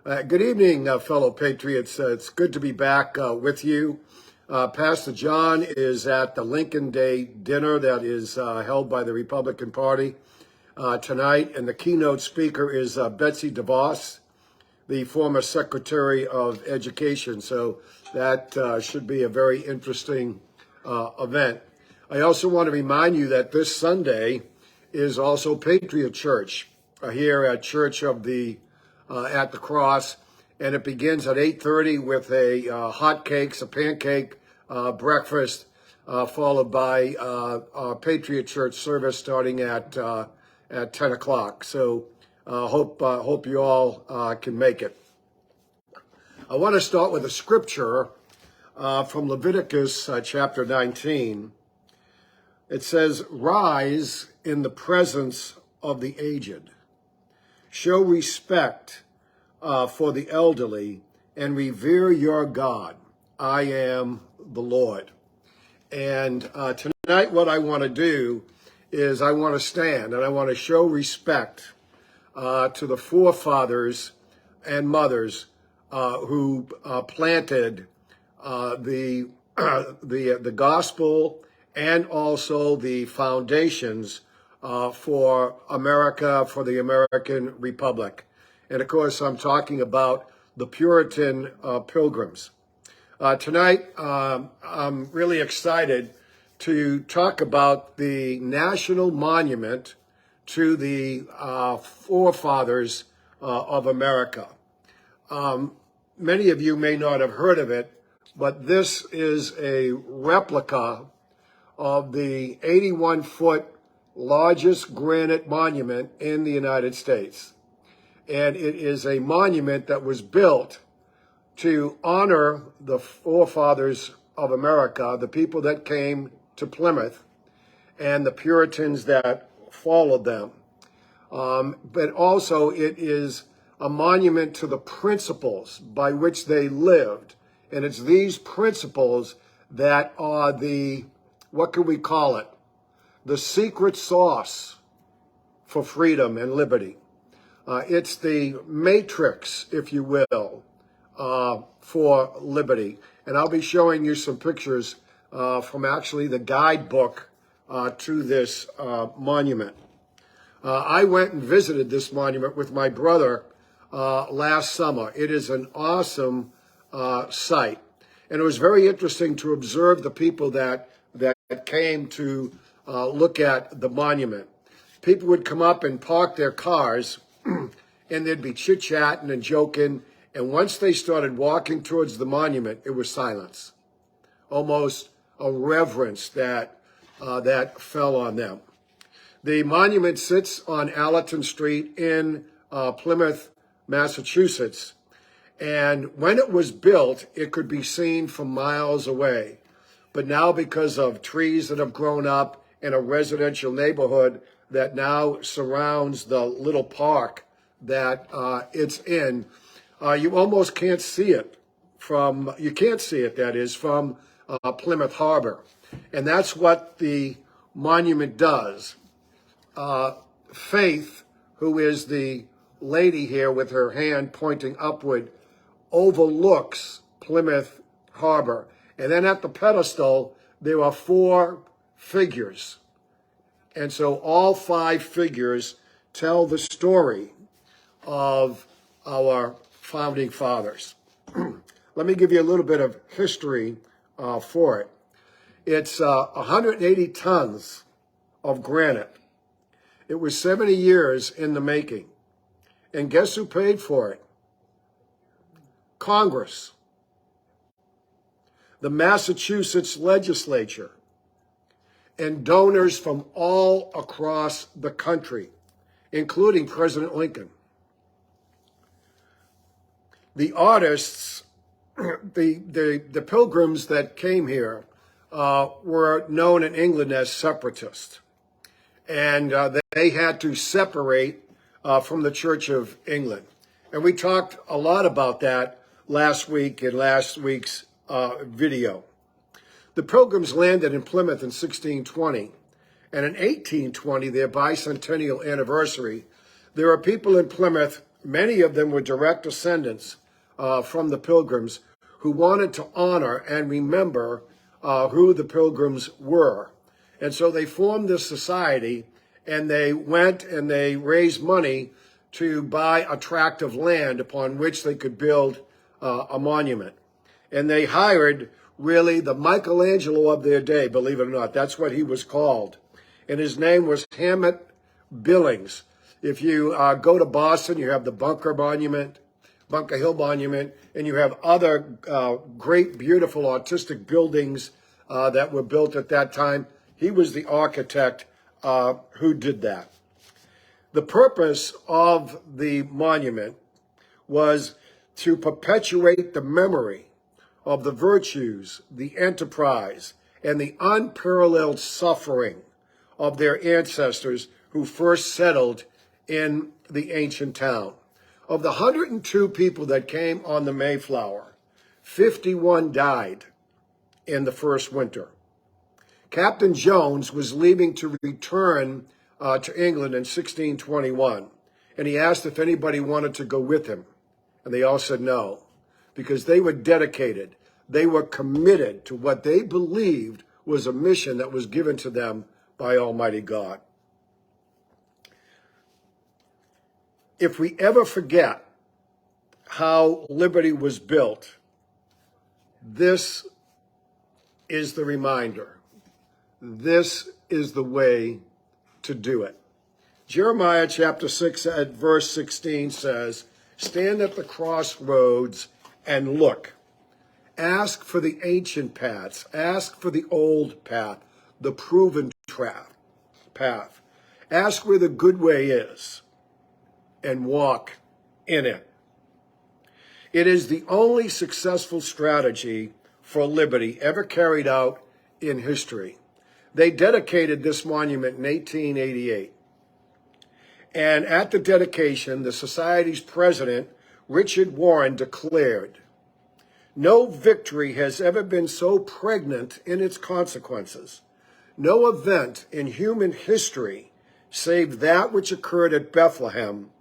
Good evening, fellow patriots. It's good to be back with you. Pastor John is at the Lincoln Day dinner that is held by the Republican Party tonight, and the keynote speaker is Betsy DeVos, the former Secretary of Education. So that should be a very interesting event. I also want to remind you that this Sunday is also Patriot Church here at Church of the at the Cross, and it begins at 8:30 with a hot cakes, a pancake breakfast, followed by a Patriot Church service starting at 10 o'clock. So hope you all can make it. I want to start with a scripture from Leviticus chapter 19. It says, "Rise in the presence of the aged. Show respect for the elderly and revere your God. I am the Lord." And tonight what I want to do is I want to stand and I want to show respect to the forefathers and mothers who planted the gospel and also the foundations for America, for the American Republic. And of course, I'm talking about the Puritan Pilgrims. Tonight, I'm really excited to talk about the national monument to the forefathers of America. Many of you may not have heard of it, but this is a replica of the 81-foot largest granite monument in the United States. And it is a monument that was built to honor the forefathers of America, the people that came to Plymouth, and the Puritans that followed them. But also it is a monument to the principles by which they lived. And it's these principles that are what can we call it? The secret sauce for freedom and liberty. It's the matrix, if you will, for liberty. And I'll be showing you some pictures from actually the guidebook to this monument. I went and visited this monument with my brother last summer. It is an awesome site. And it was very interesting to observe the people that came to look at the monument. People would come up and park their cars and they'd be chit-chatting and joking. And once they started walking towards the monument, it was silence. Almost a reverence that fell on them. The monument sits on Allerton Street in Plymouth, Massachusetts. And when it was built, it could be seen from miles away. But now, because of trees that have grown up in a residential neighborhood that now surrounds the little park that it's in, you almost can't see it from Plymouth Harbor. And that's what the monument does. Faith, who is the lady here with her hand pointing upward, overlooks Plymouth Harbor. And then at the pedestal, there are 4 figures. And so all 5 figures tell the story of our founding fathers. Let me give you a little bit of history for it. It's 180 tons of granite. It was 70 years in the making. And guess who paid for it? Congress. The Massachusetts legislature, and donors from all across the country, including President Lincoln. The artists, the pilgrims that came here were known in England as separatists. And they had to separate from the Church of England. And we talked a lot about that last week in last week's video. The Pilgrims landed in Plymouth in 1620, and in 1820, their bicentennial anniversary, there are people in Plymouth many of them were direct descendants from the Pilgrims who wanted to honor and remember who the Pilgrims were. And so they formed this society, and they went and they raised money to buy a tract of land upon which they could build a monument. And they hired really the Michelangelo of their day, believe it or not. That's what he was called. And his name was Hammett Billings. If you go to Boston, you have the Bunker Hill Monument, and you have other great, beautiful, artistic buildings that were built at that time. He was the architect who did that. The purpose of the monument was to perpetuate the memory of the virtues, the enterprise, and the unparalleled suffering of their ancestors who first settled in the ancient town. Of the 102 people that came on the Mayflower, 51 died in the first winter. Captain Jones was leaving to return to England in 1621, and he asked if anybody wanted to go with him, and they all said no, because they were dedicated. They were committed to what they believed was a mission that was given to them by Almighty God. If we ever forget how liberty was built, this is the reminder. This is the way to do it. Jeremiah chapter 6 at verse 16 says, "Stand at the crossroads and look. Ask for the ancient paths. Ask for the old path, the proven path. Ask where the good way is and walk in it." It is the only successful strategy for liberty ever carried out in history. They dedicated this monument in 1888. And at the dedication, the Society's president, Richard Warren, declared, "No victory has ever been so pregnant in its consequences. No event in human history, save that which occurred at Bethlehem,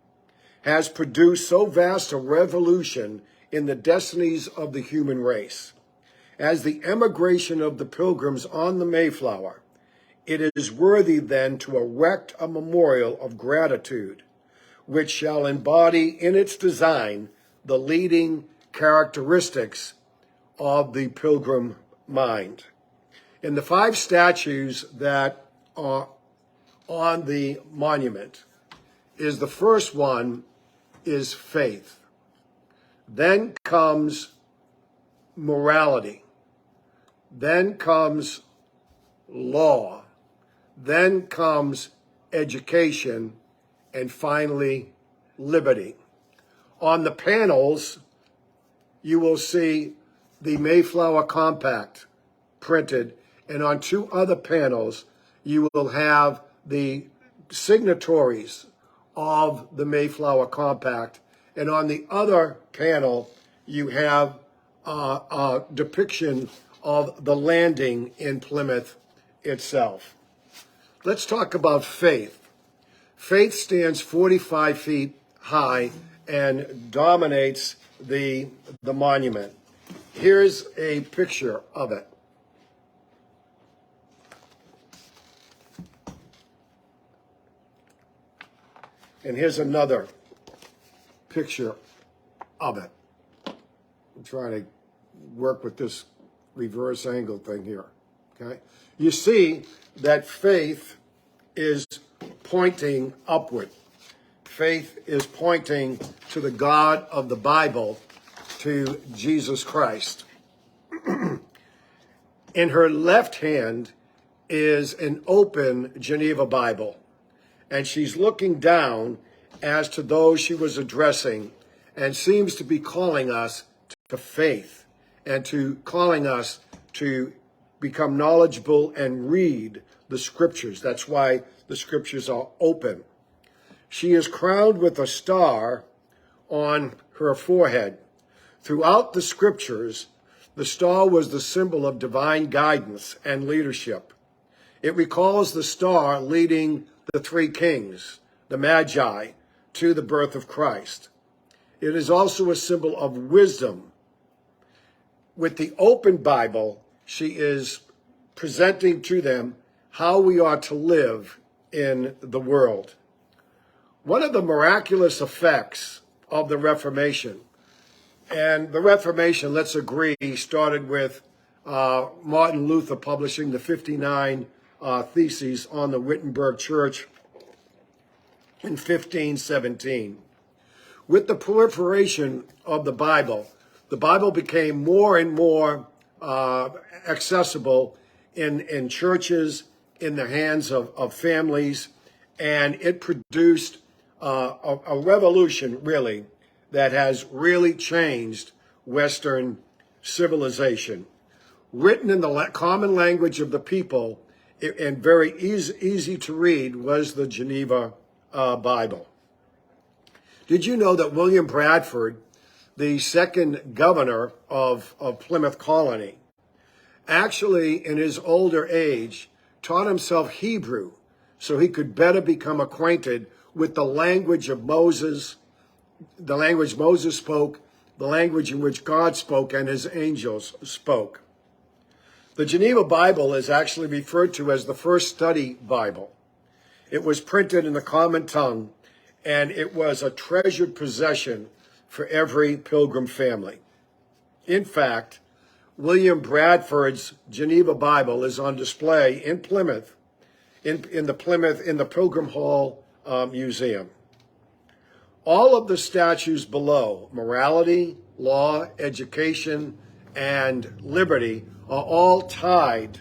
has produced so vast a revolution in the destinies of the human race. As the emigration of the Pilgrims on the Mayflower, it is worthy then to erect a memorial of gratitude, which shall embody in its design the leading characteristics of the Pilgrim mind." And the 5 statues that are on the monument is the first one is faith. Then comes morality. Then comes law. Then comes education. And finally, liberty. On the panels, you will see the Mayflower Compact printed, and on 2 other panels, you will have the signatories of the Mayflower Compact, and on the other panel, you have a depiction of the landing in Plymouth itself. Let's talk about faith. Faith stands 45 feet high and dominates the monument. Here's a picture of it. And here's another picture of it. I'm trying to work with this reverse angle thing here, okay? You see that faith is pointing upward. Faith is pointing to the God of the Bible, to Jesus Christ. In her left hand is an open Geneva Bible, and she's looking down as to those she was addressing, and seems to be calling us to faith and to calling us to become knowledgeable and read the scriptures. That's why the scriptures are open. She is crowned with a star on her forehead. Throughout the scriptures, the star was the symbol of divine guidance and leadership. It recalls the star leading the 3 kings, the Magi, to the birth of Christ. It is also a symbol of wisdom. With the open Bible, she is presenting to them how we are to live in the world. One of the miraculous effects of the Reformation, and the Reformation, let's agree, started with Martin Luther publishing the 59 Theses on the Wittenberg Church in 1517. With the proliferation of the Bible became more and more accessible in churches, in the hands of families, and it produced a revolution, really, that has really changed Western civilization. Written in the common language of the people and very easy to read was the Geneva Bible. Did you know that William Bradford, the second governor of Plymouth Colony, actually in his older age taught himself Hebrew so he could better become acquainted with the language of Moses, the language Moses spoke, the language in which God spoke and his angels spoke. The Geneva Bible is actually referred to as the first study Bible. It was printed in the common tongue, and it was a treasured possession for every pilgrim family. In fact, William Bradford's Geneva Bible is on display in Plymouth, in the Pilgrim Hall Museum. All of the statues below, morality, law, education, and liberty, are all tied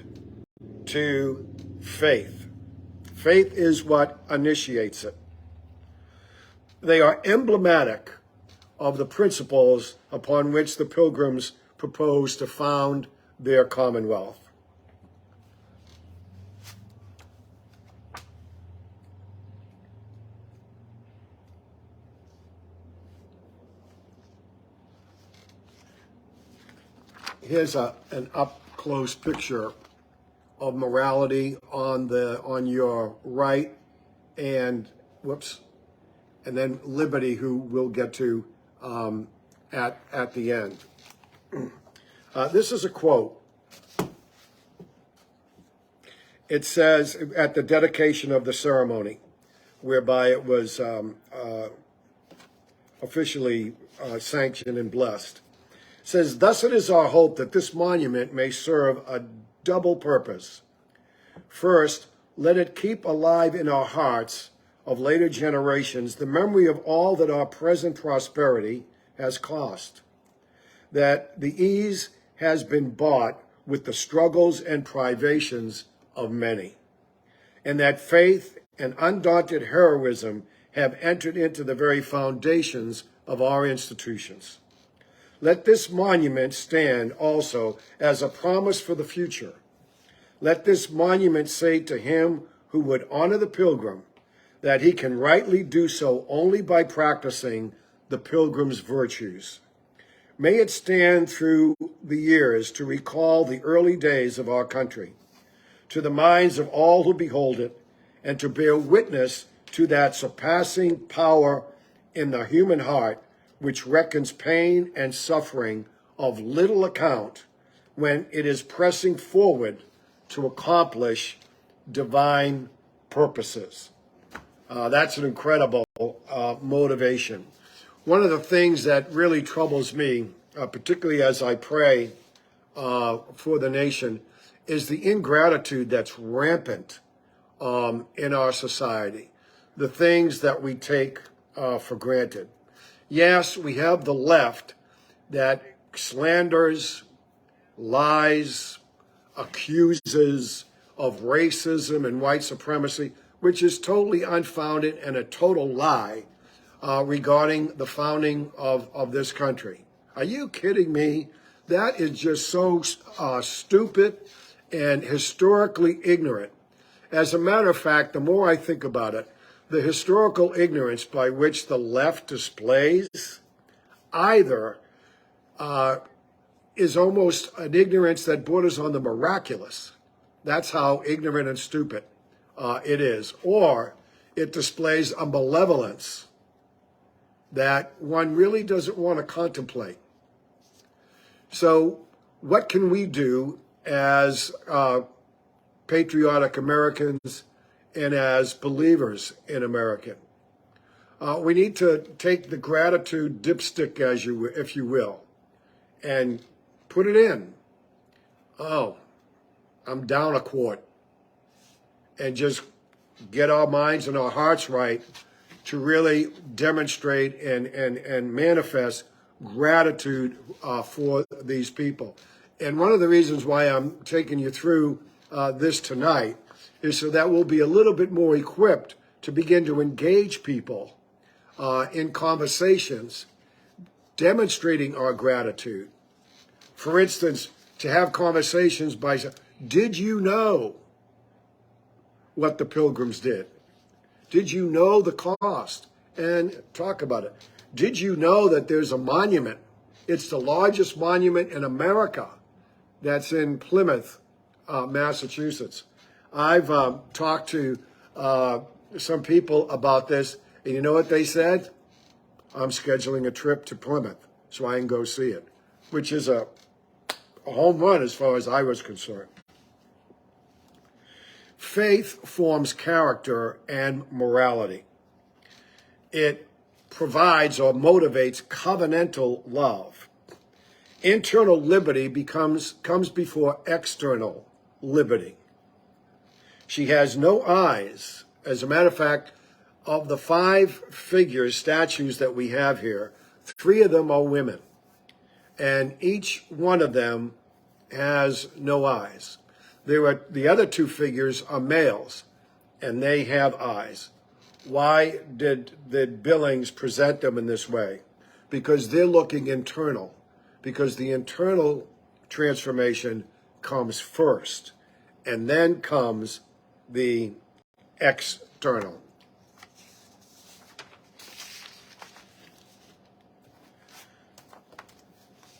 to faith. Faith is what initiates it. They are emblematic of the principles upon which the Pilgrims proposed to found their commonwealth. Here's an up-close picture of morality on your right, and then liberty, who we'll get to at the end. This is a quote. It says at the dedication of the ceremony, whereby it was officially sanctioned and blessed. It says, "Thus it is our hope that this monument may serve a double purpose. First, let it keep alive in our hearts of later generations the memory of all that our present prosperity has cost, that the ease has been bought with the struggles and privations of many, and that faith and undaunted heroism have entered into the very foundations of our institutions. Let this monument stand also as a promise for the future. Let this monument say to him who would honor the pilgrim that he can rightly do so only by practicing the pilgrim's virtues. May it stand through the years to recall the early days of our country, to the minds of all who behold it, and to bear witness to that surpassing power in the human heart which reckons pain and suffering of little account when it is pressing forward to accomplish divine purposes." That's an incredible motivation. One of the things that really troubles me, particularly as I pray for the nation, is the ingratitude that's rampant in our society, the things that we take for granted. Yes, we have the left that slanders, lies, accuses of racism and white supremacy, which is totally unfounded and a total lie regarding the founding of this country. Are you kidding me? That is just so stupid and historically ignorant. As a matter of fact, the more I think about it, the historical ignorance by which the left displays either is almost an ignorance that borders on the miraculous. That's how ignorant and stupid it is. Or it displays a malevolence that one really doesn't want to contemplate. So what can we do as patriotic Americans and as believers in America? We need to take the gratitude dipstick, if you will, and put it in. Oh, I'm down a quart. And just get our minds and our hearts right to really demonstrate and manifest gratitude for these people. And one of the reasons why I'm taking you through this tonight is so that we'll be a little bit more equipped to begin to engage people in conversations, demonstrating our gratitude. For instance, to have conversations by, did you know what the Pilgrims did? Did you know the cost? And talk about it. Did you know that there's a monument? It's the largest monument in America that's in Plymouth, Massachusetts. I've talked to some people about this, and you know what they said? I'm scheduling a trip to Plymouth so I can go see it, which is a home run as far as I was concerned. Faith forms character and morality. It provides or motivates covenantal love. Internal liberty comes before external liberty. She has no eyes. As a matter of fact, of the 5 statues that we have here, 3 of them are women. And each one of them has no eyes. The other 2 figures are males, and they have eyes. Why did Billings present them in this way? Because they're looking internal. Because the internal transformation comes first, and then comes the external.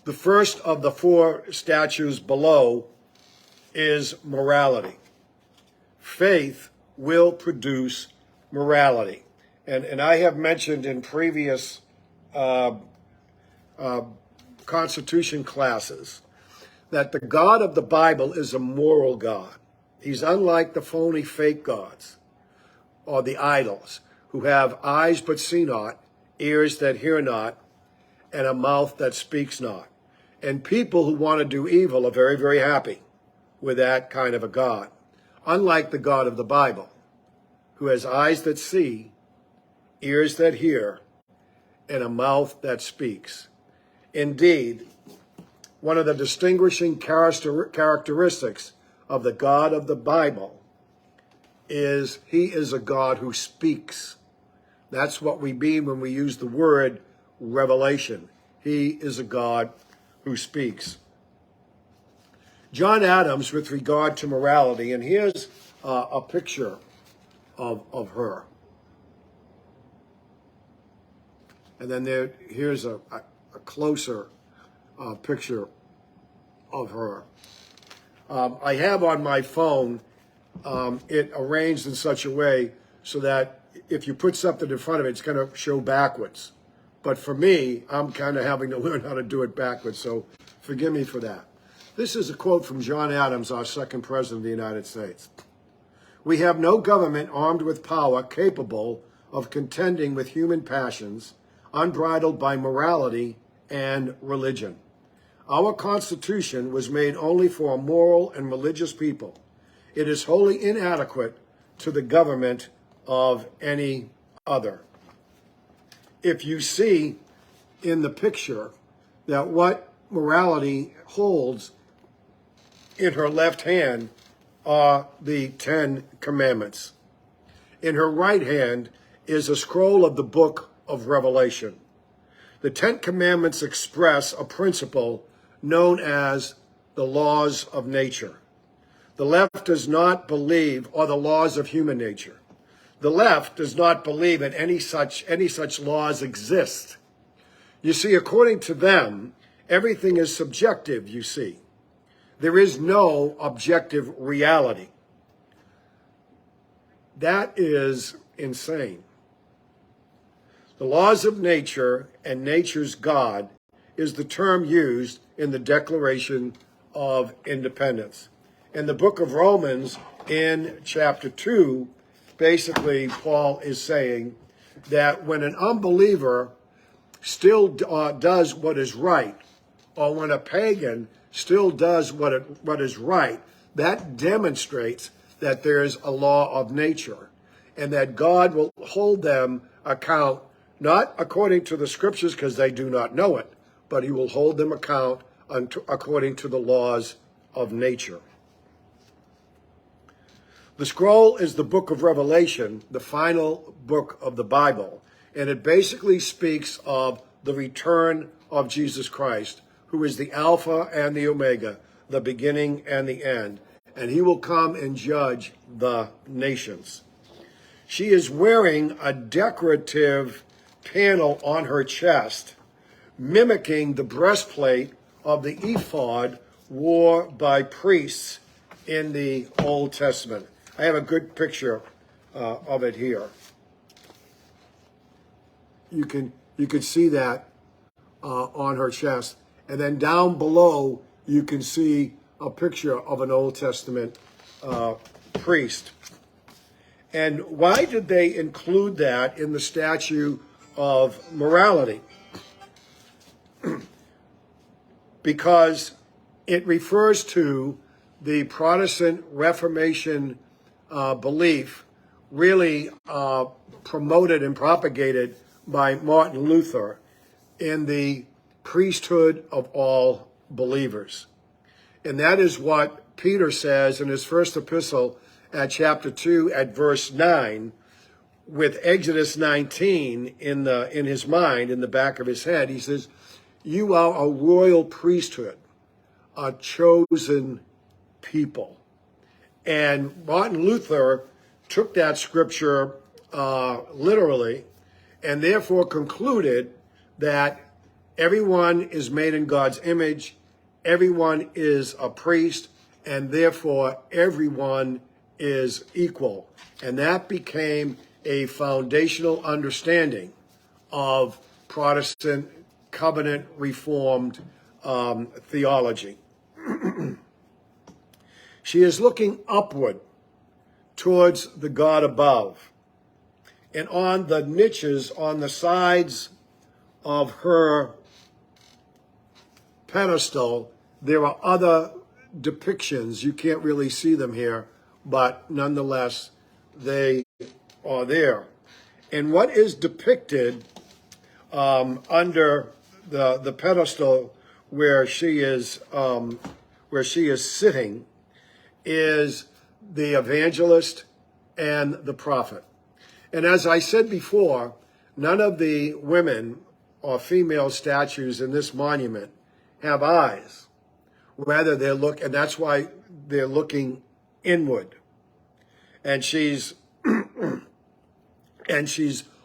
The first of the 4 statues below is morality. Faith will produce morality. And I have mentioned in previous Constitution classes that the God of the Bible is a moral God. He's unlike the phony fake gods or the idols who have eyes but see not, ears that hear not, and a mouth that speaks not. And people who want to do evil are very, very happy with that kind of a God. Unlike the God of the Bible, who has eyes that see, ears that hear, and a mouth that speaks. Indeed, one of the distinguishing characteristics of the God of the Bible is he is a God who speaks. That's what we mean when we use the word revelation. He is a God who speaks. John Adams, with regard to morality, and here's a picture of her. And then here's a closer picture of her. I have on my phone it arranged in such a way so that if you put something in front of it, it's going to show backwards. But for me, I'm kind of having to learn how to do it backwards, so forgive me for that. This is a quote from John Adams, our 2nd President of the United States. "We have no government armed with power capable of contending with human passions, unbridled by morality and religion. Our Constitution was made only for a moral and religious people. It is wholly inadequate to the government of any other." If you see in the picture that what morality holds in her left hand are the 10 Commandments. In her right hand is a scroll of the book of Revelation. The 10 Commandments express a principle known as the laws of nature. The left does not believe, or the laws of human nature. The left does not believe that any such laws exist. You see, according to them, everything is subjective, you see. There is no objective reality. That is insane. The laws of nature and nature's God is the term used in the Declaration of Independence. In the book of Romans, in chapter 2, basically Paul is saying that when an unbeliever still does what is right, or when a pagan still does what is right, that demonstrates that there is a law of nature, and that God will hold them account, not according to the scriptures because they do not know it, but he will hold them account according to the laws of nature. The scroll is the book of Revelation, the final book of the Bible, and it basically speaks of the return of Jesus Christ, who is the Alpha and the Omega, the beginning and the end, and he will come and judge the nations. She is wearing a decorative panel on her chest, mimicking the breastplate of the ephod worn by priests in the Old Testament. I have a good picture of it here. You can see that on her chest, and then down below you can see a picture of an Old Testament priest. And why did they include that in the statute of morality? Because it refers to the Protestant Reformation belief, really promoted and propagated by Martin Luther, in the priesthood of all believers. And that is what Peter says in his first epistle at chapter 2 at verse 9, with Exodus 19 in his mind, in the back of his head. He says, "You are a royal priesthood, a chosen people." And Martin Luther took that scripture literally, and therefore concluded that everyone is made in God's image, everyone is a priest, and therefore everyone is equal. And that became a foundational understanding of Protestant covenant reformed theology. She is looking upward towards the God above. And on the niches on the sides of her pedestal, there are other depictions. You can't really see them here, but nonetheless, they are there. And what is depicted under the pedestal where she is sitting is the evangelist and the prophet. And as I said before, none of the women or female statues in this monument have eyes. Rather, and that's why they're looking inward. And she's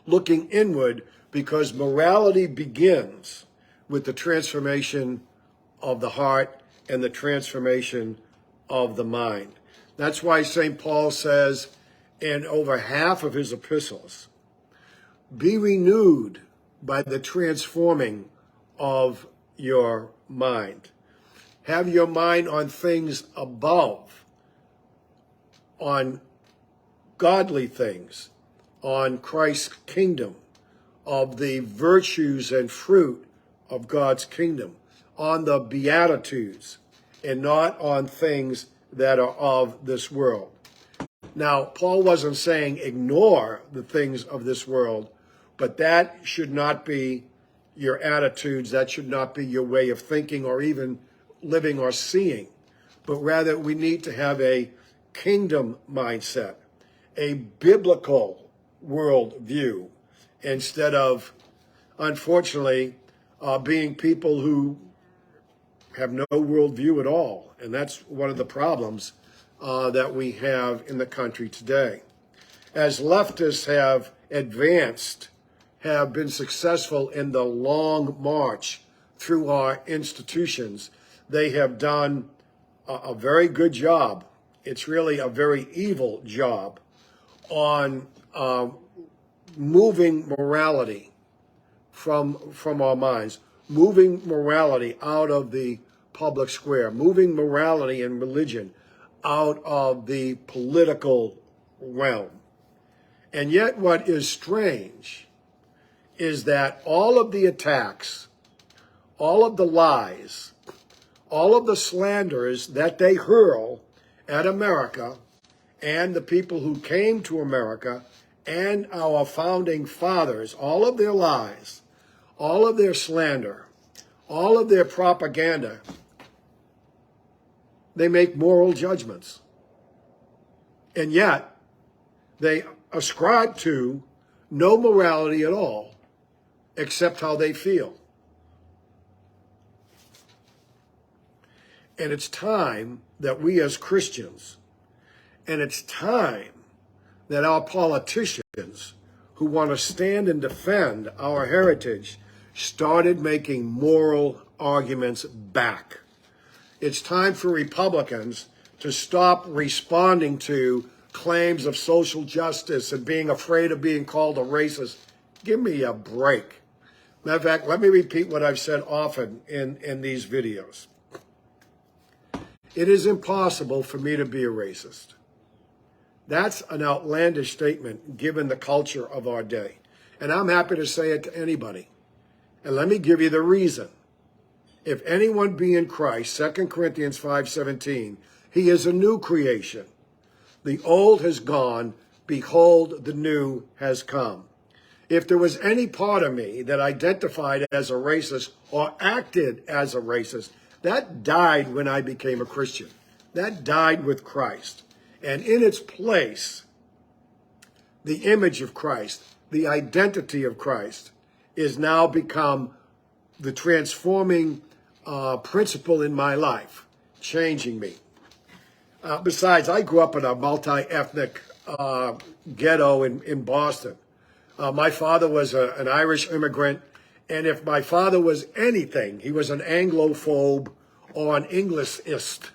looking inward because morality begins with the transformation of the heart and the transformation of the mind. That's why St. Paul says in over half of his epistles, be renewed by the transforming of your mind. Have your mind on things above, on godly things, on Christ's kingdom, of the virtues and fruit of God's kingdom, on the Beatitudes, and not on things that are of this world. Now, Paul wasn't saying ignore the things of this world, but that should not be your attitudes, that should not be your way of thinking or even living or seeing, but rather we need to have a kingdom mindset, a biblical worldview, instead of, unfortunately, being people who have no worldview at all. And that's one of the problems that we have in the country today. As leftists have advanced, have been successful in the long march through our institutions, they have done a very good job. It's really a very evil job on moving morality from our minds, moving morality out of the public square, moving morality and religion out of the political realm. And yet what is strange is that all of the attacks, all of the lies, all of the slanders that they hurl at America and the people who came to America and our founding fathers, all of their lies, all of their slander, all of their propaganda, they make moral judgments. And yet, they ascribe to no morality at all, except how they feel. And it's time that we as Christians, and it's time that our politicians who want to stand and defend our heritage started making moral arguments back. It's time for Republicans to stop responding to claims of social justice and being afraid of being called a racist. Give me a break. Matter of fact, let me repeat what I've said often in these videos. It is impossible for me to be a racist. That's an outlandish statement given the culture of our day. And I'm happy to say it to anybody. And let me give you the reason. If anyone be in Christ, 2 Corinthians 5:17, he is a new creation. The old has gone, behold, the new has come. If there was any part of me that identified as a racist or acted as a racist, that died when I became a Christian. That died with Christ. And in its place, the image of Christ, the identity of Christ, is now become the transforming principle in my life, changing me. Besides, I grew up in a multi-ethnic ghetto in Boston. My father was an Irish immigrant, and if my father was anything, he was an Anglophobe or an Englishist.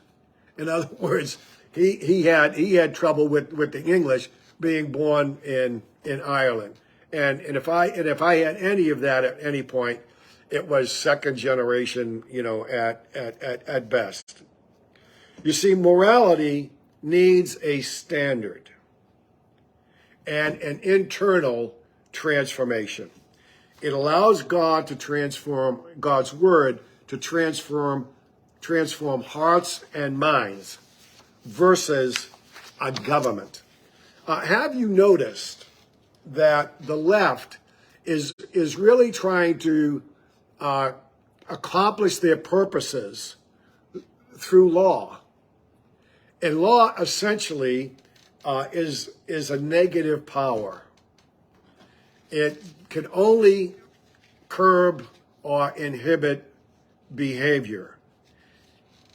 In other words, he had trouble with the English being born in Ireland. And if I had any of that at any point, it was second generation, at best. You see, morality needs a standard and an internal transformation. It allows God to transform, God's word to transform hearts and minds versus a government. Have you noticed that the left is really trying to accomplish their purposes through law? And law essentially is a negative power. It can only curb or inhibit behavior.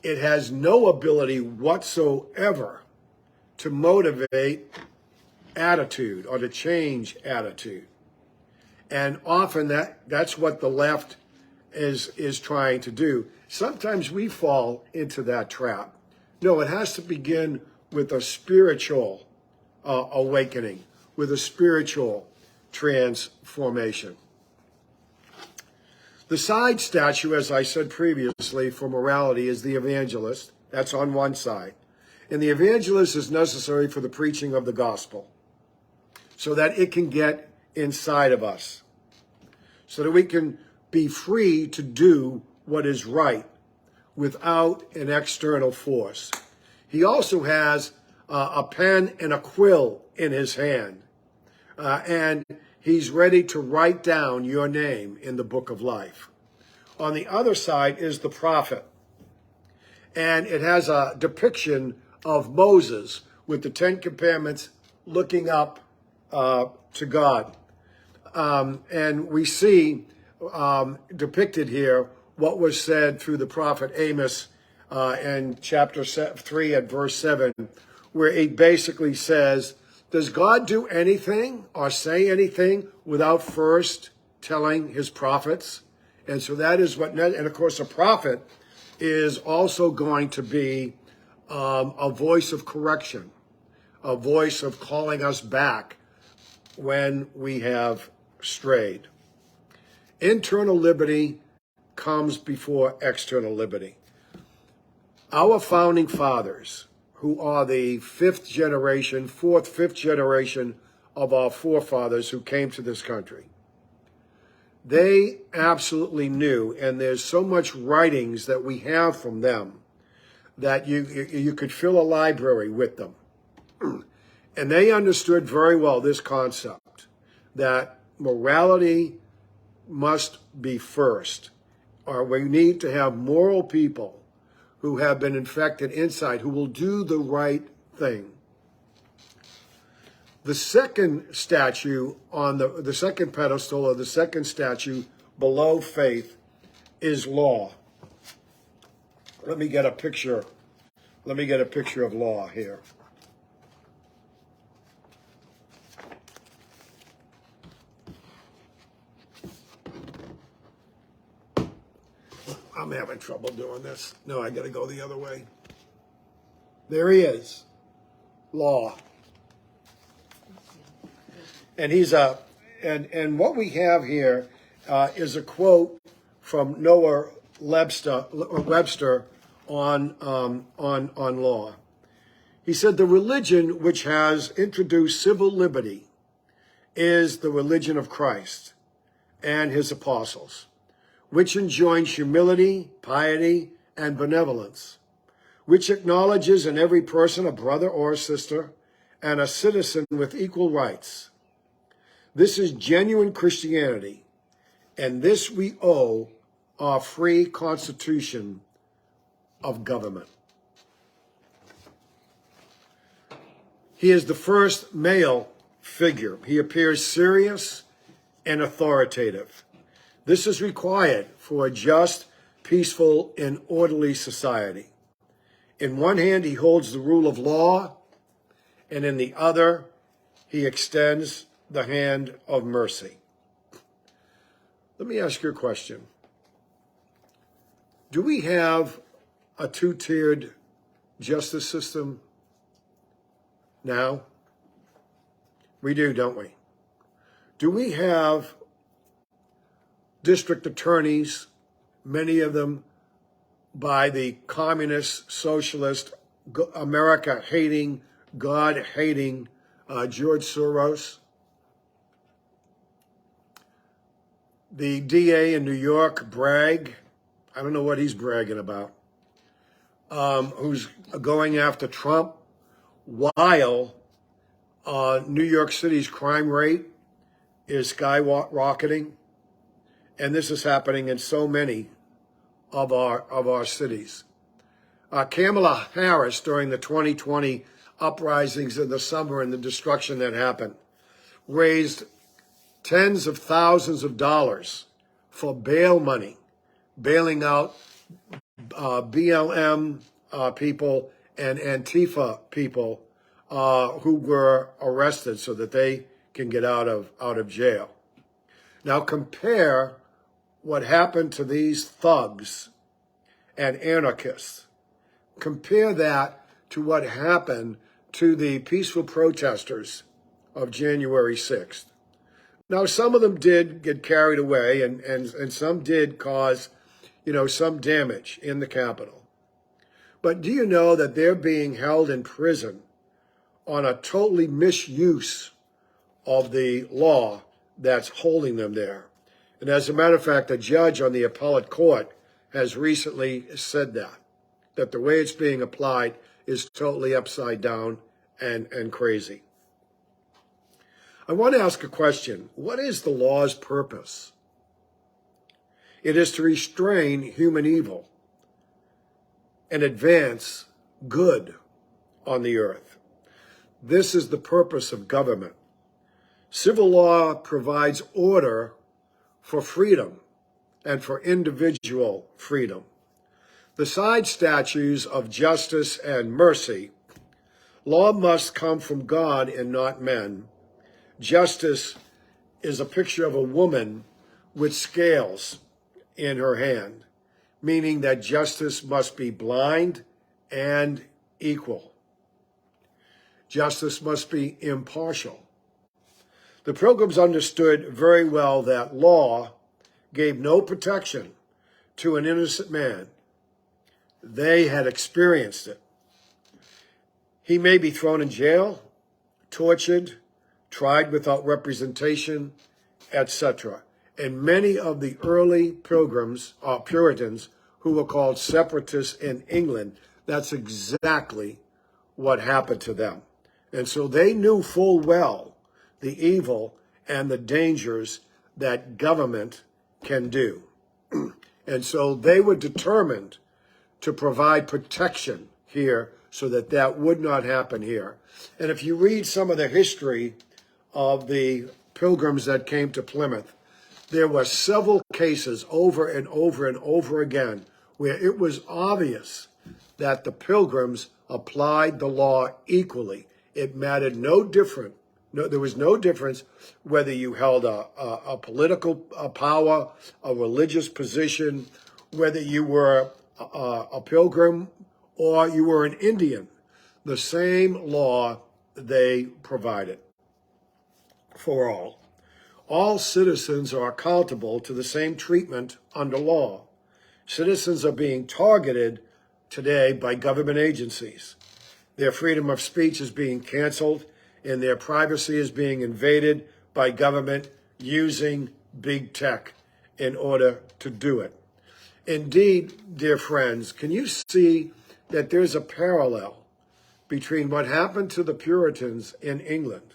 It has no ability whatsoever to motivate attitude or to change attitude. And often that's what the left is trying to do. Sometimes we fall into that trap. No, it has to begin with a spiritual awakening, with a spiritual transformation. The side statue, as I said previously, for morality is the evangelist. That's on one side. And the evangelist is necessary for the preaching of the gospel so that it can get inside of us, so that we can be free to do what is right without an external force. He also has a pen and a quill in his hand, and he's ready to write down your name in the book of life. On the other side is the prophet, and it has a depiction of Moses with the Ten Commandments looking up to God. And we see depicted here what was said through the prophet Amos in chapter 3 at verse 7, where it basically says, does God do anything or say anything without first telling his prophets? And so that is what, and of course a prophet is also going to be a voice of correction, a voice of calling us back when we have strayed. Internal liberty comes before external liberty. Our founding fathers, who are the fifth, fifth generation of our forefathers who came to this country, they absolutely knew, and there's so much writings that we have from them that you could fill a library with them. And they understood very well this concept that morality must be first, or we need to have moral people who have been infected inside, who will do the right thing. The second statue on the second pedestal, or the second statue below faith, is law. Let me get a picture. Let me get a picture of law here. I'm having trouble doing this. No, I got to go the other way. There he is. Law. And he's and what we have here is a quote from Noah Webster on law. He said, "The religion which has introduced civil liberty is the religion of Christ and his apostles, which enjoins humility, piety, and benevolence, which acknowledges in every person a brother or a sister and a citizen with equal rights. This is genuine Christianity, and this we owe our free constitution of government." He is the first male figure. He appears serious and authoritative. This is required for a just, peaceful, and orderly society. In one hand, he holds the rule of law, and in the other, he extends the hand of mercy. Let me ask you a question. Do we have a two-tiered justice system now? We do, don't we? Do we have district attorneys, many of them by the communist, socialist, America-hating, God-hating George Soros? The DA in New York, Bragg, I don't know what he's bragging about, who's going after Trump while New York City's crime rate is skyrocketing. And this is happening in so many of our cities. Kamala Harris, during the 2020 uprisings in the summer and the destruction that happened, raised tens of thousands of dollars for bail money, bailing out BLM people and Antifa people who were arrested so that they can get out of jail. Now compare what happened to these thugs and anarchists. Compare that to what happened to the peaceful protesters of January 6th. Now, some of them did get carried away, and some did cause, some damage in the Capitol. But do you know that they're being held in prison on a totally misuse of the law that's holding them there? And as a matter of fact, a judge on the appellate court has recently said that the way it's being applied is totally upside down and crazy. I want to ask a question. What is the law's purpose? It is to restrain human evil and advance good on the earth. This is the purpose of government. Civil law provides order for freedom and for individual freedom. The side statutes of justice and mercy, law must come from God and not men. Justice is a picture of a woman with scales in her hand, meaning that justice must be blind and equal. Justice must be impartial. The Pilgrims understood very well that law gave no protection to an innocent man. They had experienced it. He may be thrown in jail, tortured, tried without representation, etc. And many of the early pilgrims, or Puritans, who were called separatists in England, that's exactly what happened to them. And so they knew full well the evil and the dangers that government can do. And so they were determined to provide protection here so that that would not happen here. And if you read some of the history of the pilgrims that came to Plymouth, there were several cases over and over and over again where it was obvious that the pilgrims applied the law equally. It mattered no different. No, there was no difference whether you held a political power, a religious position, whether you were a pilgrim or you were an Indian. The same law they provided for all. All citizens are accountable to the same treatment under law. Citizens are being targeted today by government agencies. Their freedom of speech is being canceled, and their privacy is being invaded by government using big tech in order to do it. Indeed, dear friends, can you see that there's a parallel between what happened to the Puritans in England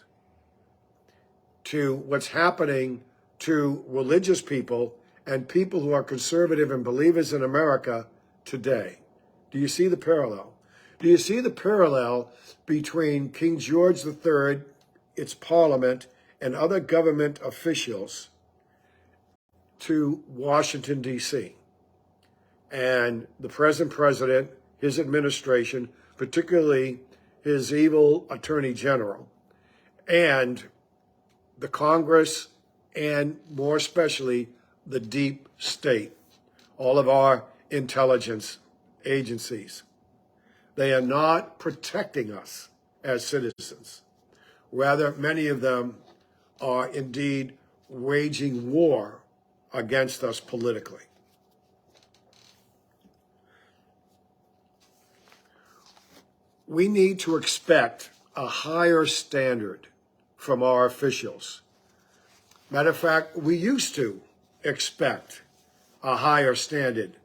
to what's happening to religious people and people who are conservative and believers in America today? Do you see the parallel? Do you see the parallel between King George III, its parliament, and other government officials to Washington, D.C., and the present president, his administration, particularly his evil attorney general, and the Congress, and more especially the deep state, all of our intelligence agencies? They are not protecting us as citizens. Rather, many of them are indeed waging war against us politically. We need to expect a higher standard from our officials. Matter of fact, we used to expect a higher standard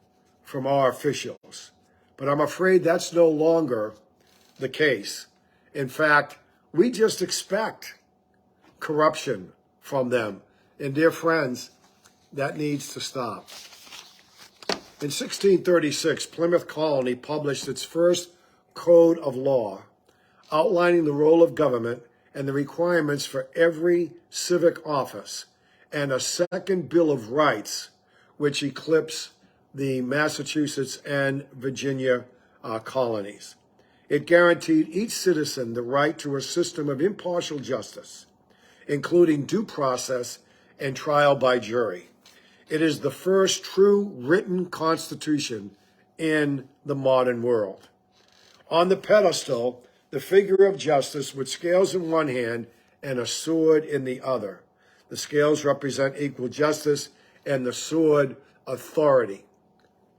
from our officials, but I'm afraid that's no longer the case. In fact, we just expect corruption from them. And dear friends, that needs to stop. In 1636, Plymouth Colony published its first code of law, outlining the role of government and the requirements for every civic office, and a second Bill of Rights, which eclipsed the Massachusetts and Virginia colonies. It guaranteed each citizen the right to a system of impartial justice, including due process and trial by jury. It is the first true written constitution in the modern world. On the pedestal, the figure of justice with scales in one hand and a sword in the other. The scales represent equal justice, and the sword, authority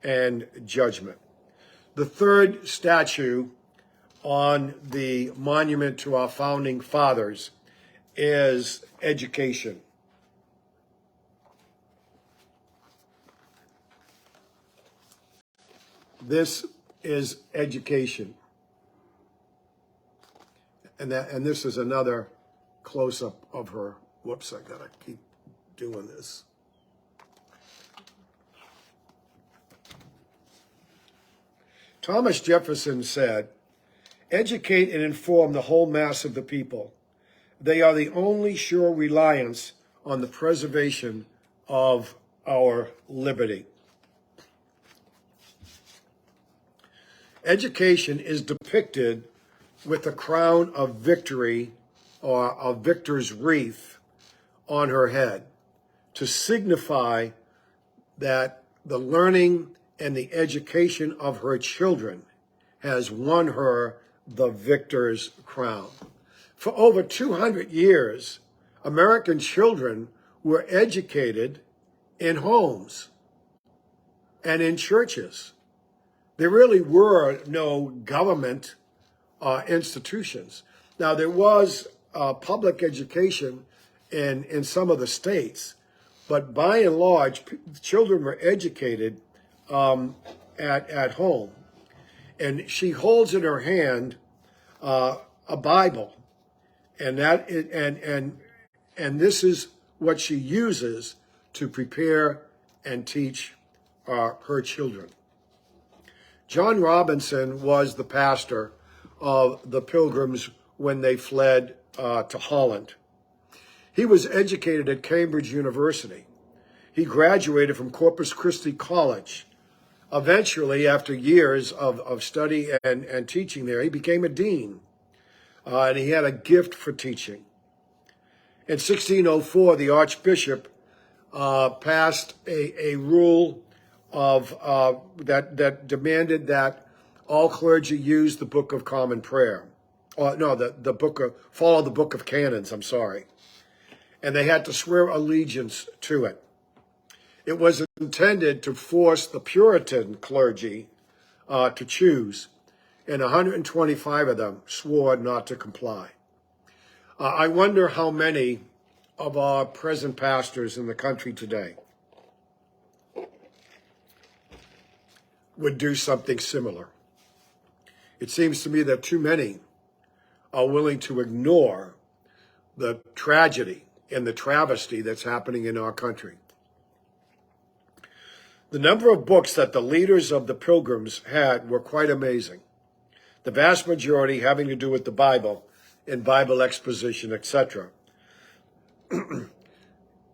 and judgment. The third statue on the monument to our founding fathers is education. This is education. And this is another close-up of her. Whoops, I gotta keep doing this. Thomas Jefferson said, "Educate and inform the whole mass of the people. They are the only sure reliance on the preservation of our liberty." Education is depicted with a crown of victory, or a victor's wreath, on her head to signify that the learning and the education of her children has won her the victor's crown. For over 200 years, American children were educated in homes and in churches. There really were no government institutions. Now, there was public education in some of the states, but by and large, children were educated at home. And she holds in her hand a Bible, and this is what she uses to prepare and teach her children. John Robinson was the pastor of the Pilgrims when they fled to Holland. He was educated at Cambridge University. He graduated from Corpus Christi College. Eventually, after years of study and teaching there, he became a dean, and he had a gift for teaching. In 1604, the Archbishop passed a rule that demanded that all clergy use the Book of Common Prayer. Follow the Book of Canons, I'm sorry. And they had to swear allegiance to it. It was intended to force the Puritan clergy to choose, and 125 of them swore not to comply. I wonder how many of our present pastors in the country today would do something similar. It seems to me that too many are willing to ignore the tragedy and the travesty that's happening in our country. The number of books that the leaders of the Pilgrims had were quite amazing. The vast majority having to do with the Bible and Bible exposition, etc.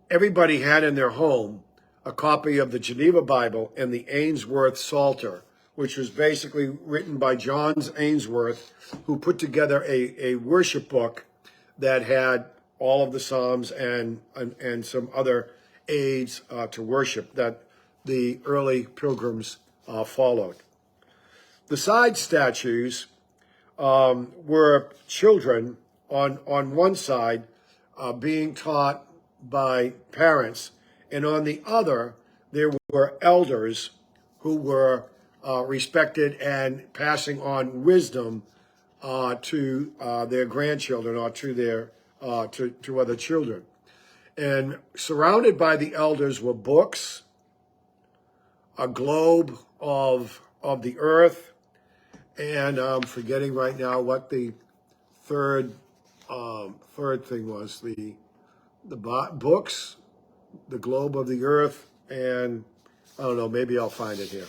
Everybody had in their home a copy of the Geneva Bible and the Ainsworth Psalter, which was basically written by John Ainsworth, who put together a worship book that had all of the Psalms and some other aids to worship that the early Pilgrims followed. The side statues were children on one side being taught by parents, and on the other, there were elders who were respected and passing on wisdom to their grandchildren or to their to other children. And surrounded by the elders were books, a globe of the earth, and I'm forgetting right now what the third thing was. The books, the globe of the earth, and I don't know, maybe I'll find it here.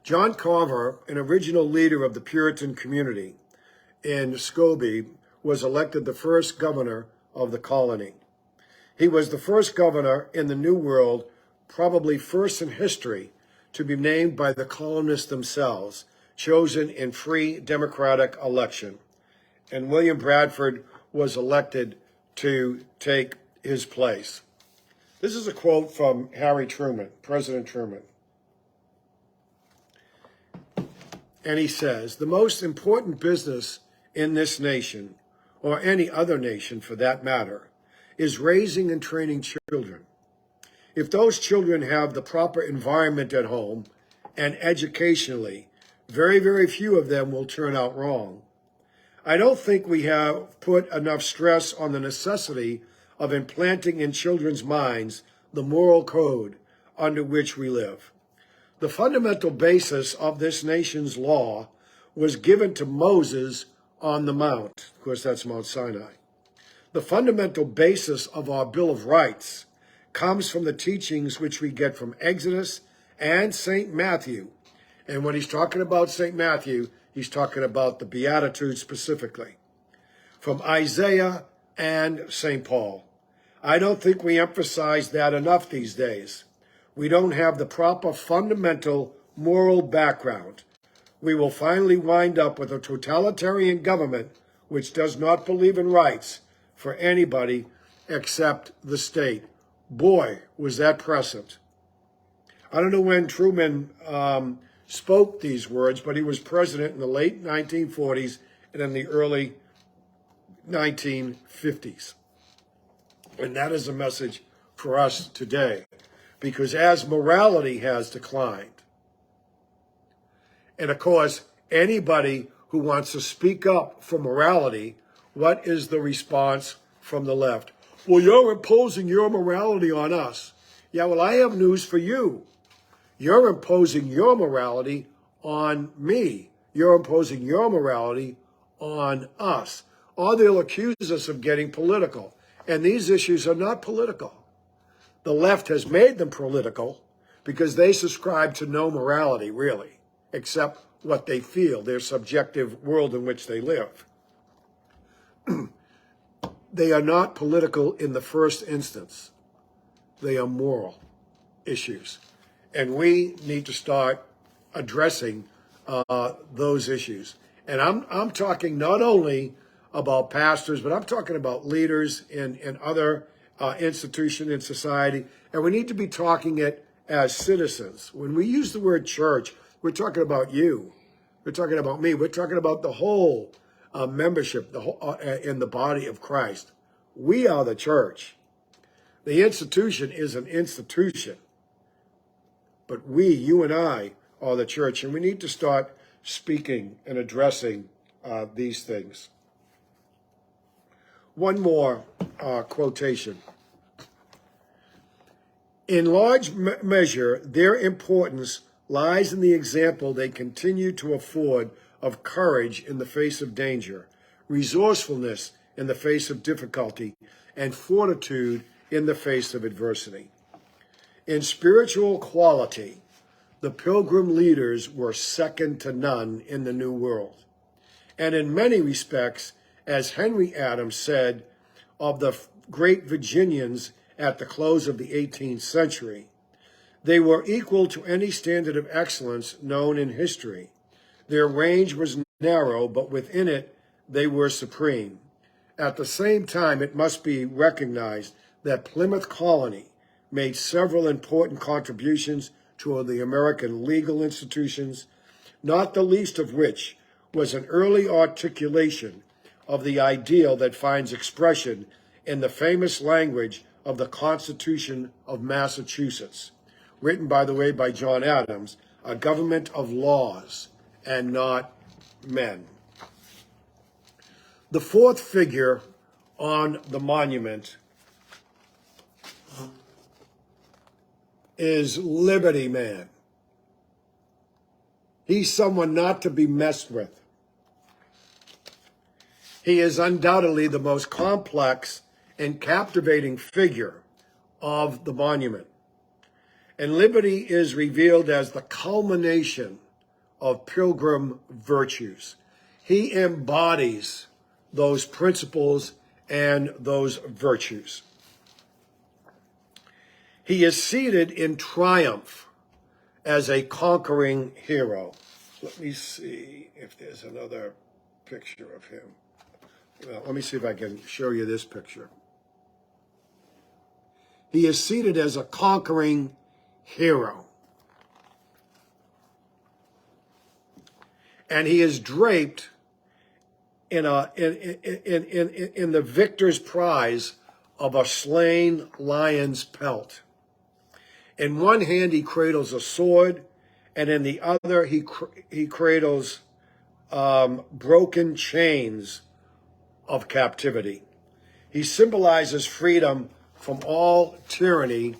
John Carver, an original leader of the Puritan community in Scobie, was elected the first governor of the colony. He was the first governor in the New World, probably first in history, to be named by the colonists themselves, chosen in free democratic election. And William Bradford was elected to take his place. This is a quote from Harry Truman, President Truman. And he says, "The most important business in this nation, or any other nation for that matter, is raising and training children. If those children have the proper environment at home and educationally, very, very few of them will turn out wrong. I don't think we have put enough stress on the necessity of implanting in children's minds the moral code under which we live. The fundamental basis of this nation's law was given to Moses on the Mount." Of course, that's Mount Sinai. "The fundamental basis of our Bill of Rights comes from the teachings which we get from Exodus and St. Matthew." And when he's talking about St. Matthew, he's talking about the Beatitudes specifically. "From Isaiah and St. Paul. I don't think we emphasize that enough these days. We don't have the proper fundamental moral background. We will finally wind up with a totalitarian government which does not believe in rights for anybody except the state." Boy, was that prescient. I don't know when Truman spoke these words, but he was president in the late 1940s and in the early 1950s. And that is a message for us today. Because as morality has declined, and of course, anybody who wants to speak up for morality, what is the response from the left? Well, you're imposing your morality on us. Yeah, well, I have news for you. You're imposing your morality on me. You're imposing your morality on us. Or they'll accuse us of getting political. And these issues are not political. The left has made them political because they subscribe to no morality, really, except what they feel, their subjective world in which they live. They are not political in the first instance. They are moral issues. And we need to start addressing those issues. And I'm talking not only about pastors, but I'm talking about leaders in other institutions in society. And we need to be talking it as citizens. When we use the word church, we're talking about you. We're talking about me. We're talking about the whole membership, the whole, in the body of Christ. We are the church. The institution is an institution. But we, you and I, are the church. And we need to start speaking and addressing these things. One more quotation. In large measure, their importance lies in the example they continue to afford of courage in the face of danger, resourcefulness in the face of difficulty, and fortitude in the face of adversity. In spiritual quality, the Pilgrim leaders were second to none in the New World. And in many respects, as Henry Adams said of the great Virginians at the close of the 18th century, they were equal to any standard of excellence known in history. Their range was narrow, but within it they were supreme. At the same time, it must be recognized that Plymouth Colony made several important contributions to the American legal institutions, not the least of which was an early articulation of the ideal that finds expression in the famous language of the Constitution of Massachusetts, written, by the way, by John Adams, a government of laws and not men. The fourth figure on the monument is Liberty Man. He's someone not to be messed with. He is undoubtedly the most complex and captivating figure of the monument. And liberty is revealed as the culmination of Pilgrim virtues. He embodies those principles and those virtues. He is seated in triumph as a conquering hero. Let me see if there's another picture of him. Well, let me see if I can show you this picture. He is seated as a conquering hero. And he is draped in the victor's prize of a slain lion's pelt. In one hand, he cradles a sword, and in the other, he cradles broken chains of captivity. He symbolizes freedom from all tyranny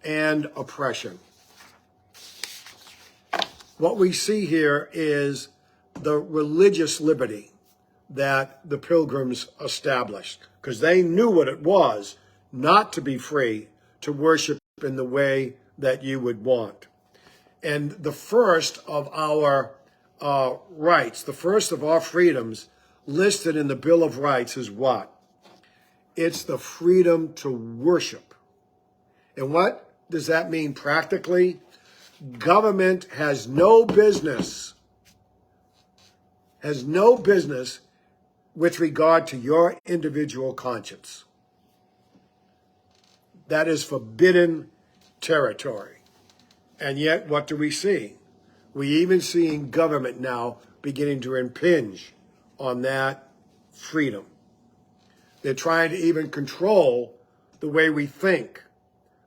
and oppression. What we see here is the religious liberty that the Pilgrims established, because they knew what it was not to be free to worship in the way that you would want. And the first of our rights, the first of our freedoms listed in the Bill of Rights is what? It's the freedom to worship. And what does that mean practically? Government has no business with regard to your individual conscience. That is forbidden territory. And yet, what do we see? We even see in government now beginning to impinge on that freedom. They're trying to even control the way we think.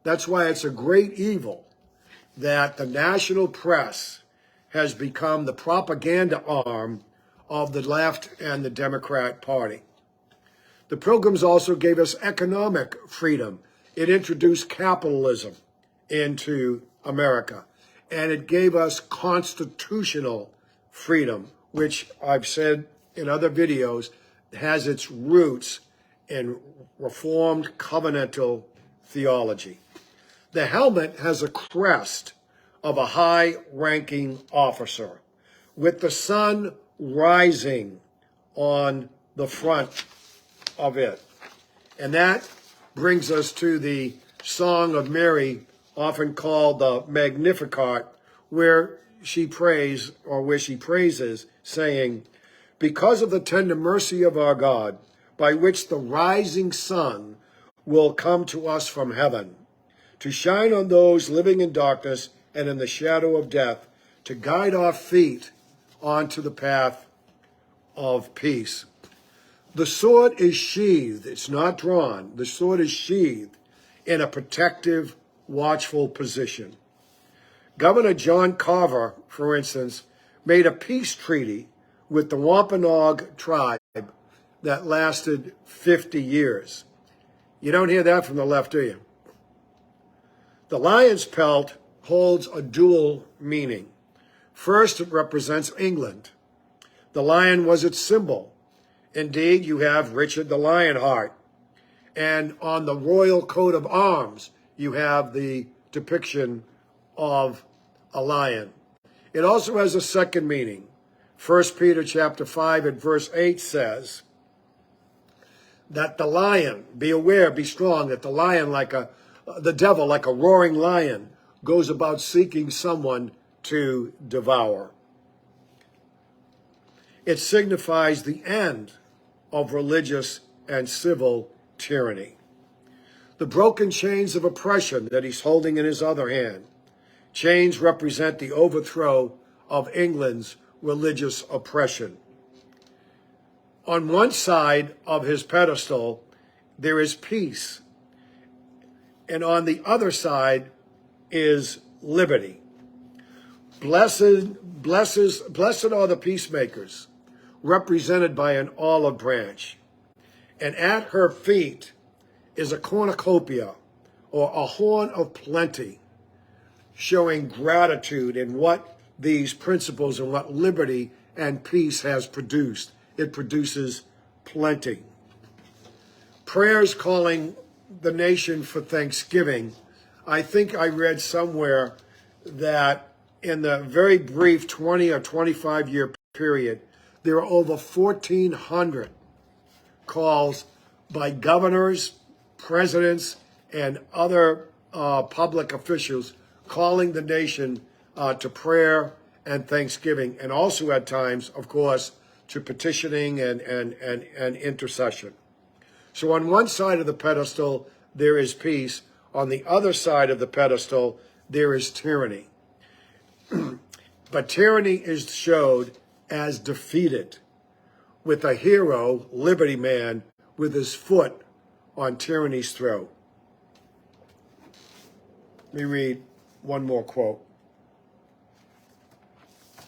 That's why it's a great evil that the national press has become the propaganda arm of the left and the Democrat Party. The Pilgrims also gave us economic freedom. It introduced capitalism into America, and it gave us constitutional freedom, which I've said in other videos has its roots in Reformed covenantal theology. The helmet has a crest of a high-ranking officer with the sun rising on the front of it. And that brings us to the Song of Mary, often called the Magnificat, where she prays, or where she praises, saying, "Because of the tender mercy of our God, by which the rising sun will come to us from heaven, to shine on those living in darkness and in the shadow of death, to guide our feet onto the path of peace." The sword is sheathed, it's not drawn. The sword is sheathed in a protective, watchful position. Governor John Carver, for instance, made a peace treaty with the Wampanoag tribe that lasted 50 years. You don't hear that from the left, do you? The lion's pelt holds a dual meaning. First, it represents England. The lion was its symbol. Indeed, you have Richard the Lionheart. And on the royal coat of arms, you have the depiction of a lion. It also has a second meaning. 1 Peter chapter 5 and verse 8 says that the lion, be aware, be strong, that the lion, the devil, like a roaring lion, goes about seeking someone to devour. It signifies the end of religious and civil tyranny. The broken chains of oppression that he's holding in his other hand. Chains represent the overthrow of England's religious oppression. On one side of his pedestal, there is peace. And on the other side is liberty. Blessed are the peacemakers, represented by an olive branch. And at her feet is a cornucopia, or a horn of plenty, showing gratitude in what these principles and what liberty and peace has produced. It produces plenty. Prayers calling the nation for thanksgiving. I think I read somewhere that in the very brief 20 or 25 year period, there are over 1,400 calls by governors, presidents, and other public officials calling the nation to prayer and thanksgiving, and also at times, of course, to petitioning and intercession. So on one side of the pedestal, there is peace. On the other side of the pedestal, there is tyranny. But tyranny is showed as defeated, with a hero, Liberty Man, with his foot on tyranny's throat. Let me read one more quote.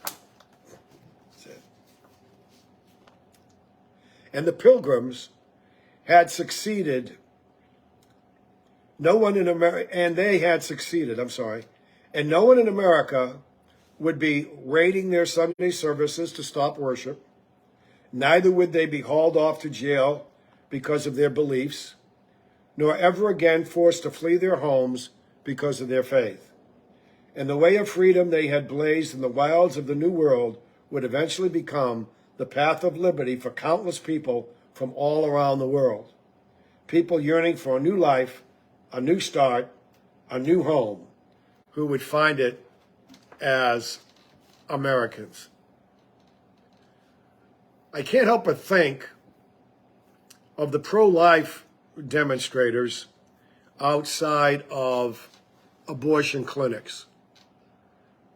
That's it. And the Pilgrims had succeeded. No one in America, and they had succeeded, and no one in America would be raiding their Sunday services to stop worship. Neither would they be hauled off to jail because of their beliefs, nor ever again forced to flee their homes because of their faith. And the way of freedom they had blazed in the wilds of the New World would eventually become the path of liberty for countless people from all around the world. People yearning for a new life, a new start, a new home, who would find it as Americans. I can't help but think of the pro-life demonstrators outside of abortion clinics.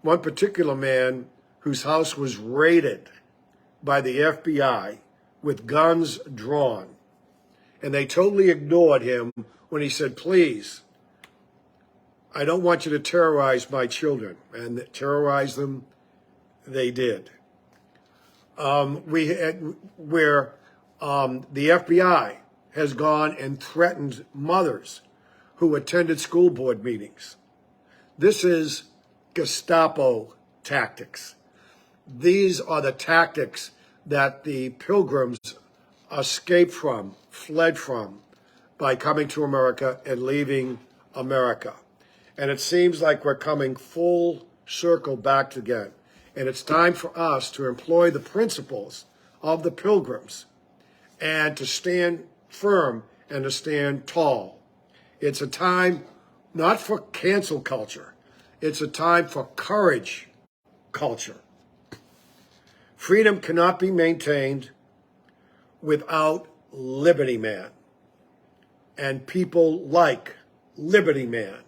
One particular man whose house was raided by the FBI with guns drawn. And they totally ignored him when he said, please, I don't want you to terrorize my children. And terrorize them, they did. The FBI has gone and threatened mothers who attended school board meetings. This is Gestapo tactics. These are the tactics that the Pilgrims escaped from, fled from, by coming to America and leaving America. And it seems like we're coming full circle back again. And it's time for us to employ the principles of the Pilgrims and to stand firm and to stand tall. It's a time not for cancel culture. It's a time for courage culture. Freedom cannot be maintained without Liberty Man and people like Liberty Man.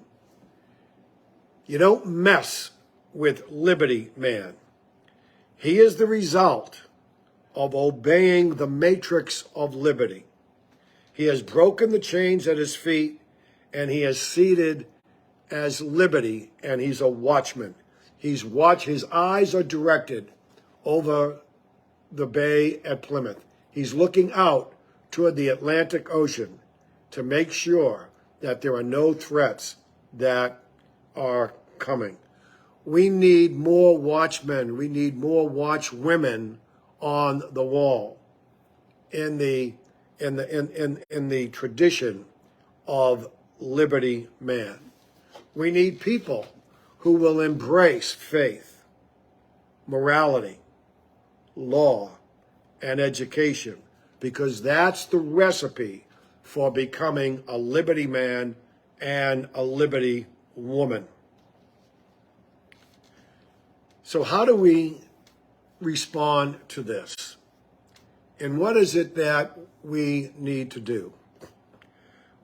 You don't mess with Liberty Man. He is the result of obeying the matrix of liberty. He has broken the chains at his feet, and he is seated as liberty, and he's a watchman. His eyes are directed over the bay at Plymouth. He's looking out toward the Atlantic Ocean to make sure that there are no threats that are coming. We need more watchmen. We need more watchwomen on the wall in the tradition of Liberty Man. We need people who will embrace faith, morality, law, and education, because that's the recipe for becoming a Liberty Man and a Liberty Woman. So how do we respond to this? And what is it that we need to do?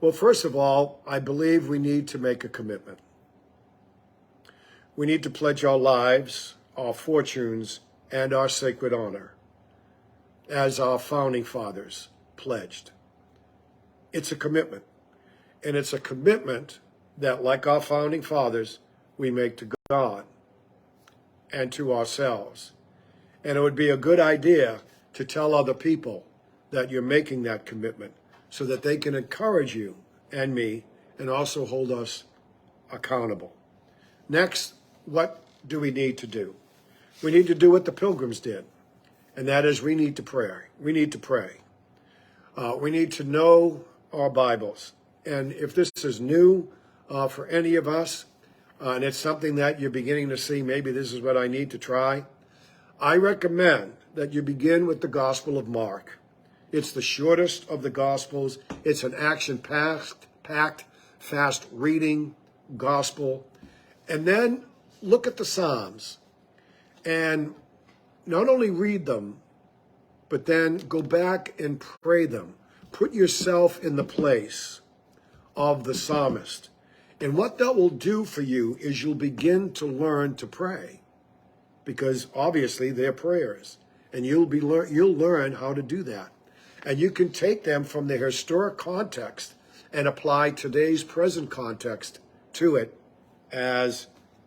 Well, first of all, I believe we need to make a commitment. We need to pledge our lives, our fortunes, and our sacred honor, as our founding fathers pledged. It's a commitment. And it's a commitment that, like our founding fathers, we make to God and to ourselves. And it would be a good idea to tell other people that you're making that commitment so that they can encourage you and me and also hold us accountable. Next, what do we need to do? We need to do what the Pilgrims did, and that is we need to pray. We need to pray. We need to know our Bibles. And if this is new for any of us, and it's something that you're beginning to see, maybe this is what I need to try, I recommend that you begin with the Gospel of Mark. It's the shortest of the Gospels. It's an action-packed, fast reading gospel. And then look at the Psalms and not only read them, but then go back and pray them. Put yourself in the place of the psalmist. And what that will do for you is you'll begin to learn to pray, because obviously they're prayers, and you'll learn how to do that. And you can take them from the historic context and apply today's present context to it as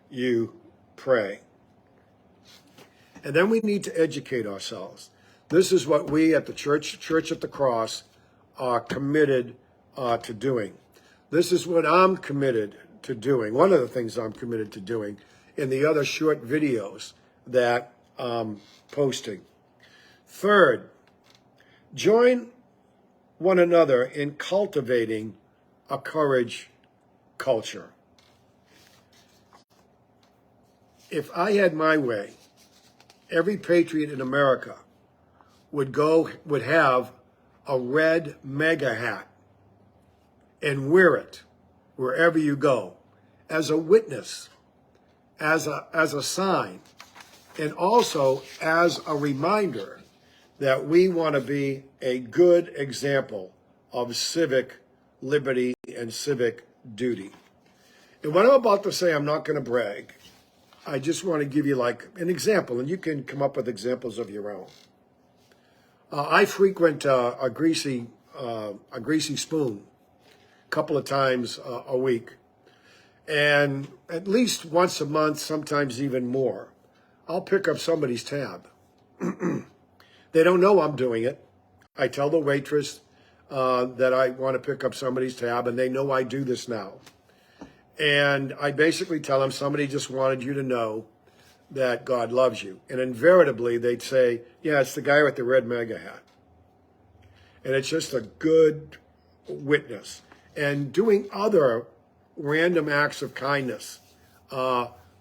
you pray. And then we need to educate ourselves. This is what we at the Church at the Cross are committed to doing. This is what I'm committed to doing. One of the things I'm committed to doing in the other short videos that I'm posting. Third, join one another in cultivating a courage culture. If I had my way, every patriot in America would have a red MAGA hat and wear it wherever you go as a witness, as a sign, and also as a reminder that we want to be a good example of civic liberty and civic duty. And what I'm about to say, I'm not going to brag. I just want to give you like an example, and you can come up with examples of your own. I frequent a greasy a greasy spoon a couple of times a week. And at least once a month, sometimes even more, I'll pick up somebody's tab. They don't know I'm doing it. I tell the waitress that I want to pick up somebody's tab, and they know I do this now. And I basically tell them somebody just wanted you to know that God loves you. And invariably, they'd say, yeah, it's the guy with the red MAGA hat. And it's just a good witness. And doing other random acts of kindness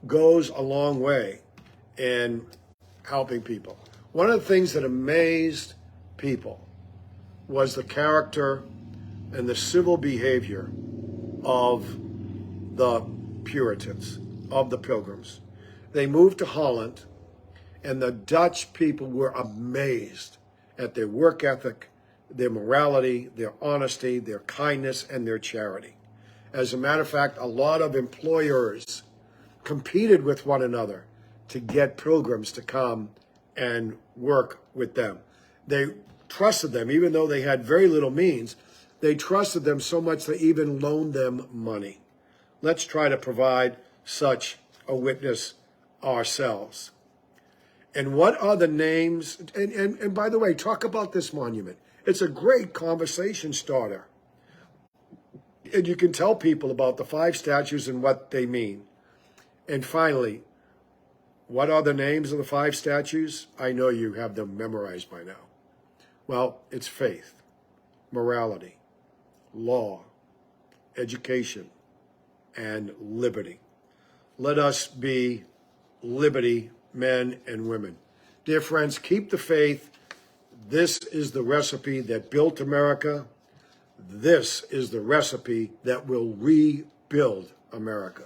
goes a long way in helping people. One of the things that amazed people was the character and the civil behavior of the Puritans, of the Pilgrims. They moved to Holland, and the Dutch people were amazed at their work ethic, their morality, their honesty, their kindness, and their charity. As a matter of fact, a lot of employers competed with one another to get pilgrims to come and work with them. They trusted them, even though they had very little means. They trusted them so much they even loaned them money. Let's try to provide such a witness ourselves. And what are the names? And by the way, talk about this monument. It's a great conversation starter. And you can tell people about the 5 statues and what they mean. And finally, what are the names of the 5 statues? I know you have them memorized by now. Well, it's faith, morality, law, education, and liberty. Let us be liberty men and women. Dear friends, keep the faith. This is the recipe that built America. This is the recipe that will rebuild America.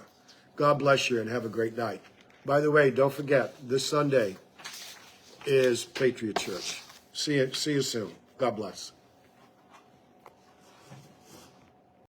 God bless you and have a great night. By the way, don't forget, this Sunday is Patriot Church. See you soon. God bless.